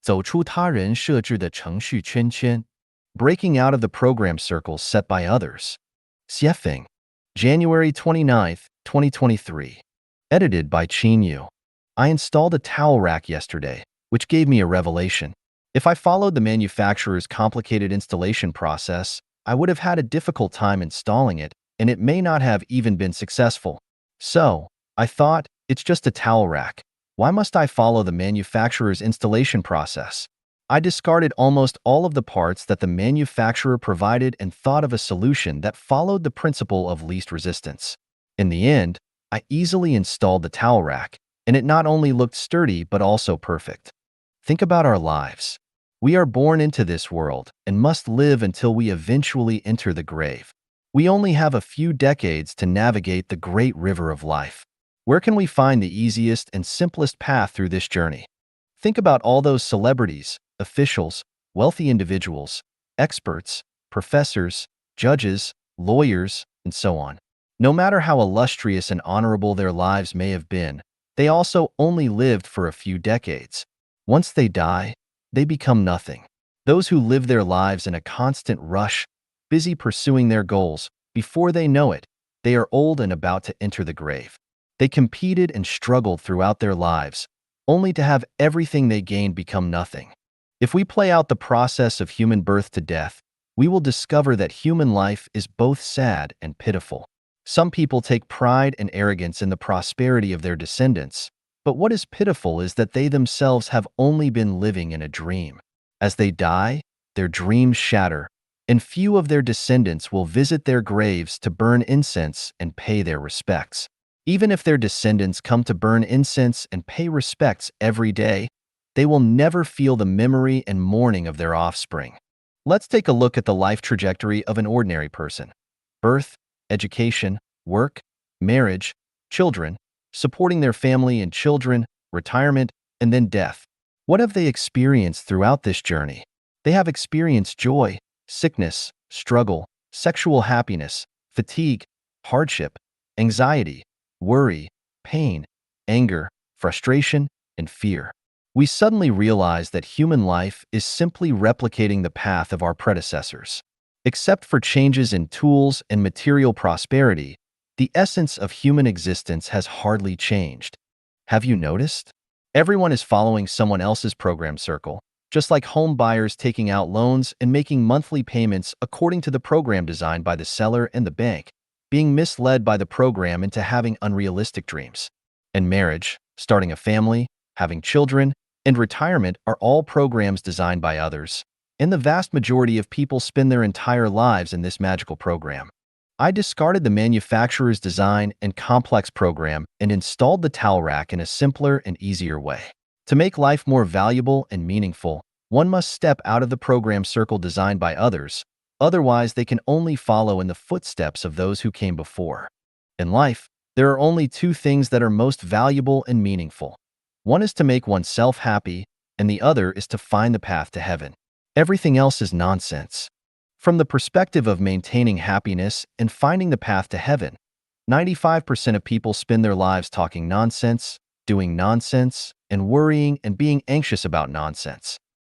走出他人设置的程序圈圈, breaking out of the program circles set by others. Xiefeng, January 29th, 2023. Edited by Qin Yu. I installed a towel rack yesterday, which gave me a revelation. If I followed the manufacturer's complicated installation process, I would have had a difficult time installing it, and it may not have even been successful. So, I thought, it's just a towel rack. Why must I follow the manufacturer's installation process? I discarded almost all of the parts that the manufacturer provided and thought of a solution that followed the principle of least resistance. In the end, I easily installed the towel rack, and it not only looked sturdy but also perfect. Think about our lives. We are born into this world and must live until we eventually enter the grave. We only have a few decades to navigate the great river of life. Where can we find the easiest and simplest path through this journey? Think about all those celebrities, officials, wealthy individuals, experts, professors, judges, lawyers, and so on. No matter how illustrious and honorable their lives may have been, they also only lived for a few decades. Once they die, they become nothing. Those who live their lives in a constant rush, busy pursuing their goals, before they know it, they are old and about to enter the grave. They competed and struggled throughout their lives, only to have everything they gained become nothing. If we play out the process of human birth to death, we will discover that human life is both sad and pitiful. Some people take pride and arrogance in the prosperity of their descendants, but what is pitiful is that they themselves have only been living in a dream. As they die, their dreams shatter, and few of their descendants will visit their graves to burn incense and pay their respects. Even if their descendants come to burn incense and pay respects every day, they will never feel the memory and mourning of their offspring. Let's take a look at the life trajectory of an ordinary person. Birth, education, work, marriage, children, supporting their family and children, retirement, and then death. What have they experienced throughout this journey? They have experienced joy, sickness, struggle, sexual happiness, fatigue, hardship, anxiety, worry, pain, anger, frustration, and fear. We suddenly realize that human life is simply replicating the path of our predecessors. Except for changes in tools and material prosperity, the essence of human existence has hardly changed. Have you noticed? Everyone is following someone else's program circle, just like home buyers taking out loans and making monthly payments according to the program designed by the seller and the bank, being misled by the program into having unrealistic dreams. And marriage, starting a family, having children, and retirement are all programs designed by others, and the vast majority of people spend their entire lives in this magical program. I discarded the manufacturer's design and complex program and installed the towel rack in a simpler and easier way. To make life more valuable and meaningful, one must step out of the program circle designed by others, otherwise they can only follow in the footsteps of those who came before. In life, there are only two things that are most valuable and meaningful. One is to make oneself happy, and the other is to find the path to heaven. Everything else is nonsense. From the perspective of maintaining happiness and finding the path to heaven, 95% of people spend their lives talking nonsense, doing nonsense, and worrying and being anxious about nonsense.